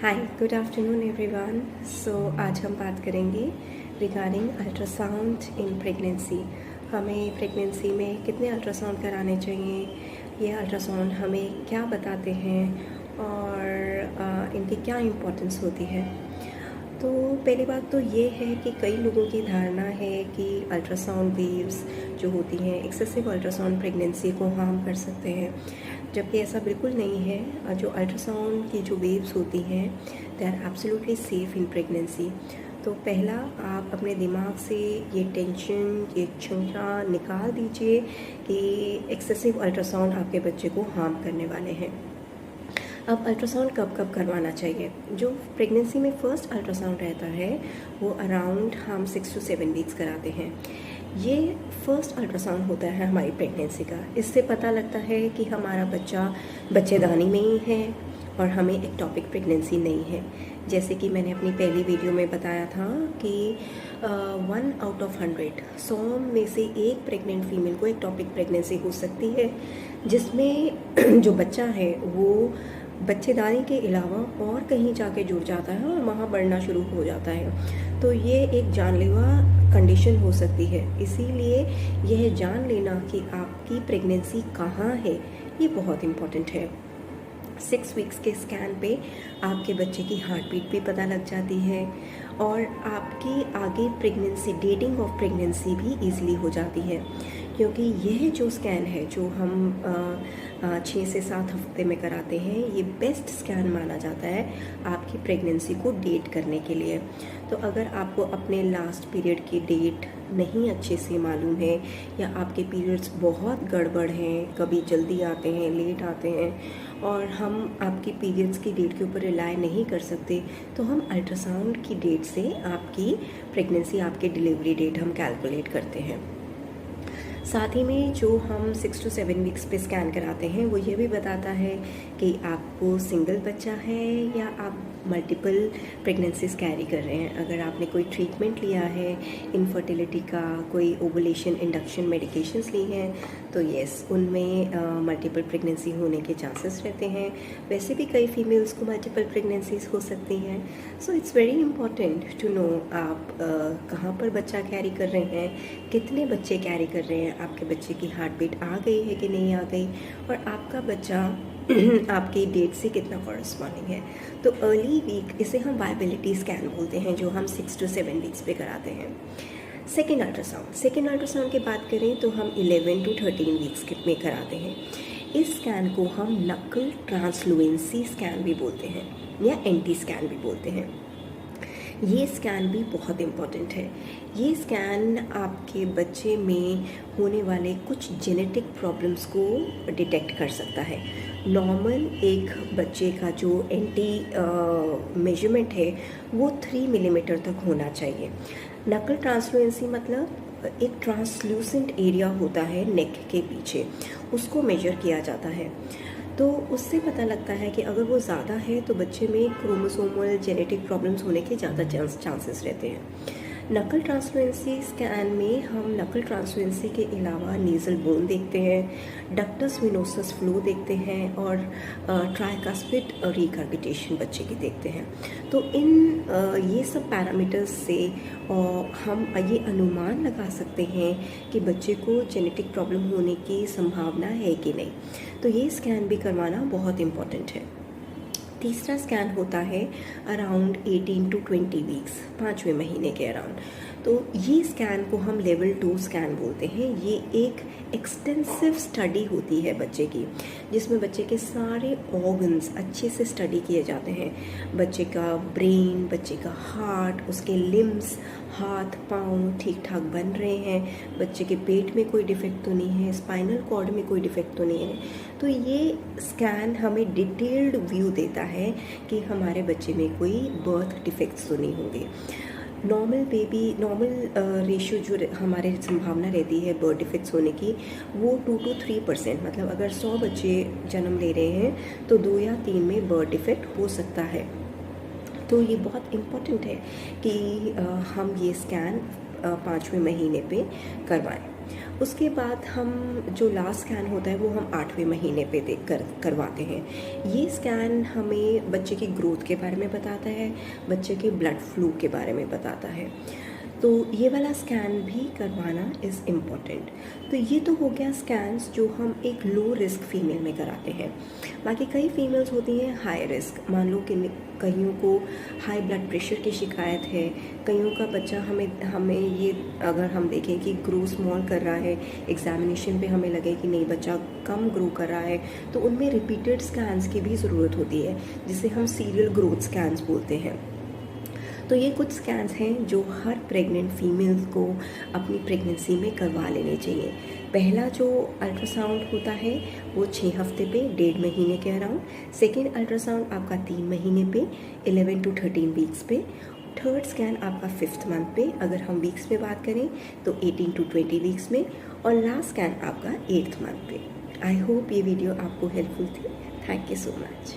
हाय, good afternoon everyone. सो आज हम बात करेंगे रिगार्डिंग अल्ट्रासाउंड इन प्रेगनेंसी। हमें प्रेगनेंसी में कितने अल्ट्रासाउंड कराने चाहिए, ये अल्ट्रासाउंड हमें क्या बताते हैं और इनकी क्या इम्पोर्टेंस होती है। तो पहली बात तो ये है कि कई लोगों की धारणा है कि अल्ट्रासाउंड वेव्स जो होती हैं, एक्सेसिव अल्ट्रासाउंड प्रेगनेंसी को हार्म कर सकते हैं, जबकि ऐसा बिल्कुल नहीं है। जो अल्ट्रासाउंड की जो वेव्स होती हैं they are absolutely safe in pregnancy. तो पहला, आप अपने दिमाग से ये टेंशन, ये शंका निकाल दीजिए कि एक्सेसिव अल्ट्रासाउंड आपके बच्चे को हार्म करने वाले हैं। अब अल्ट्रासाउंड कब कब करवाना चाहिए? जो प्रेगनेंसी में फ़र्स्ट अल्ट्रासाउंड रहता है वो अराउंड हम 6 to 7 वीक्स कराते हैं। ये फ़र्स्ट अल्ट्रासाउंड होता है हमारी प्रेगनेंसी का। इससे पता लगता है कि हमारा बच्चा बच्चेदानी में ही है और हमें एक्टोपिक प्रेगनेंसी नहीं है। जैसे कि मैंने अपनी पहली वीडियो में बताया था कि 1 out of 100 100 में से एक प्रेग्नेंट फीमेल को एक्टोपिक प्रेगनेंसी हो सकती है, जिसमें जो बच्चा है वो बच्चेदानी के अलावा और कहीं जाके जुड़ जाता है और वहाँ बढ़ना शुरू हो जाता है। तो ये एक जानलेवा कंडीशन हो सकती है। इसीलिए यह जान लेना कि आपकी प्रेगनेंसी कहाँ है, ये बहुत इम्पॉर्टेंट है। 6 वीक्स के स्कैन पे आपके बच्चे की हार्ट बीट भी पता लग जाती है और आपकी आगे प्रेगनेंसी, डेटिंग ऑफ प्रेगनेंसी भी ईज़िली हो जाती है, क्योंकि यह जो स्कैन है जो हम 6 से 7 हफ्ते में कराते हैं, ये बेस्ट स्कैन माना जाता है आपकी प्रेगनेंसी को डेट करने के लिए। तो अगर आपको अपने लास्ट पीरियड की डेट नहीं अच्छे से मालूम है या आपके पीरियड्स बहुत गड़बड़ हैं, कभी जल्दी आते हैं, लेट आते हैं और हम आपकी पीरियड्स की डेट के ऊपर रिलाई नहीं कर सकते, तो हम अल्ट्रासाउंड की डेट से आपकी प्रेगनेंसी, आपकी डिलीवरी डेट हम कैलकुलेट करते हैं। साथ ही में जो हम 6 to 7 वीक्स पे स्कैन कराते हैं वो ये भी बताता है कि आपको सिंगल बच्चा है या आप मल्टीपल प्रेगनेंसीज कैरी कर रहे हैं। अगर आपने कोई ट्रीटमेंट लिया है इनफर्टिलिटी का, कोई ओवुलेशन इंडक्शन मेडिकेशंस ली हैं, तो येस, उनमें मल्टीपल प्रेगनेंसी होने के चांसेस रहते हैं। वैसे भी कई फीमेल्स को मल्टीपल प्रेगनेंसीज हो सकती हैं। So it's very important to know आप कहाँ पर बच्चा कैरी कर रहे हैं, कितने बच्चे कैरी कर रहे हैं, आपके बच्चे की हार्ट बीट आ गई है कि नहीं आ गई और आपका बच्चा आपकी डेट से कितना कॉरस्पॉन्डिंग है। तो अर्ली वीक, इसे हम वायबिलिटी स्कैन बोलते हैं, जो हम 6 to 7 वीक्स पे कराते हैं। सेकेंड अल्ट्रासाउंड की बात करें तो हम 11 to 13 वीक्स में कराते हैं। इस स्कैन को हम नक्कल ट्रांसलुएंसी स्कैन भी बोलते हैं या एंटी स्कैन भी बोलते हैं। ये स्कैन भी बहुत इम्पॉर्टेंट है। ये स्कैन आपके बच्चे में होने वाले कुछ जेनेटिक प्रॉब्लम्स को डिटेक्ट कर सकता है। नॉर्मल एक बच्चे का जो मेजरमेंट है वो 3 मिलीमीटर तक होना चाहिए। नकल ट्रांसलुएंसी मतलब एक ट्रांसल्यूसेंट एरिया होता है नेक के पीछे, उसको मेजर किया जाता है। तो उससे पता लगता है कि अगर वो ज़्यादा है तो बच्चे में क्रोमोसोमल जेनेटिक प्रॉब्लम्स होने के ज़्यादा चांसेस रहते हैं। नकल ट्रांसलुएंसी स्कैन में हम नकल ट्रांसलुएंसी के अलावा नेज़ल बोन देखते हैं, डक्टस विनोसस फ्लो देखते हैं और ट्राइकास्पिड रिकर्बिटेशन बच्चे की देखते हैं। तो ये सब पैरामीटर्स से हम ये अनुमान लगा सकते हैं कि बच्चे को जेनेटिक प्रॉब्लम होने की संभावना है कि नहीं। तो ये स्कैन भी करवाना बहुत इम्पॉर्टेंट है। तीसरा स्कैन होता है अराउंड 18 to 20 वीक्स, 5वें महीने के अराउंड। तो ये स्कैन को हम लेवल 2 स्कैन बोलते हैं। ये एक एक्सटेंसिव स्टडी होती है बच्चे की, जिसमें बच्चे के सारे ऑर्गन्स अच्छे से स्टडी किए जाते हैं। बच्चे का ब्रेन, बच्चे का हार्ट, उसके लिम्स, हाथ पाँव ठीक ठाक बन रहे हैं, बच्चे के पेट में कोई डिफेक्ट तो नहीं है, स्पाइनल कॉर्ड में कोई डिफेक्ट तो नहीं है। तो ये स्कैन हमें डिटेल्ड व्यू देता है कि हमारे बच्चे में कोई बर्थ डिफेक्ट्स तो नहीं होंगे। नॉर्मल रेशियो जो हमारे संभावना रहती है बर्थ डिफेक्ट्स होने की, वो 2 to 3%। मतलब अगर 100 बच्चे जन्म ले रहे हैं तो 2 या 3 में बर्थ डिफेक्ट हो सकता है। तो ये बहुत इम्पॉर्टेंट है कि हम ये स्कैन 5वें महीने पे करवाएं। उसके बाद हम जो लास्ट स्कैन होता है वो हम 8वें महीने पे देख कर करवाते हैं। ये स्कैन हमें बच्चे की ग्रोथ के बारे में बताता है, बच्चे के ब्लड फ्लो के बारे में बताता है। तो ये वाला स्कैन भी करवाना इज़ इम्पॉर्टेंट। तो ये तो हो गया स्कैन्स जो हम एक लो रिस्क फीमेल में कराते हैं। बाकी कई फीमेल्स होती हैं हाई रिस्क, मान लो कि कईयों को हाई ब्लड प्रेशर की शिकायत है, कईयों का बच्चा हमें ये अगर हम देखें कि ग्रो स्मॉल कर रहा है, एग्जामिनेशन पे हमें लगे कि नहीं बच्चा कम ग्रो कर रहा है, तो उनमें रिपीटेड स्कैन्स की भी ज़रूरत होती है, जिसे हम सीरियल ग्रोथ स्कैन्स बोलते हैं। तो ये कुछ स्कैन्स हैं जो हर प्रेग्नेंट फीमेल्स को अपनी प्रेगनेंसी में करवा लेने चाहिए। पहला जो अल्ट्रासाउंड होता है वो 6 हफ्ते पे 1.5 महीने के अराउंड। सेकेंड अल्ट्रासाउंड आपका 3 महीने पे 11 to 13 वीक्स पे। थर्ड स्कैन आपका 5th मंथ पे, अगर हम वीक्स में बात करें तो 18 to 20 वीक्स में। और लास्ट स्कैन आपका 8th मंथ पे। आई होप ये वीडियो आपको हेल्पफुल थी। Thank you so much.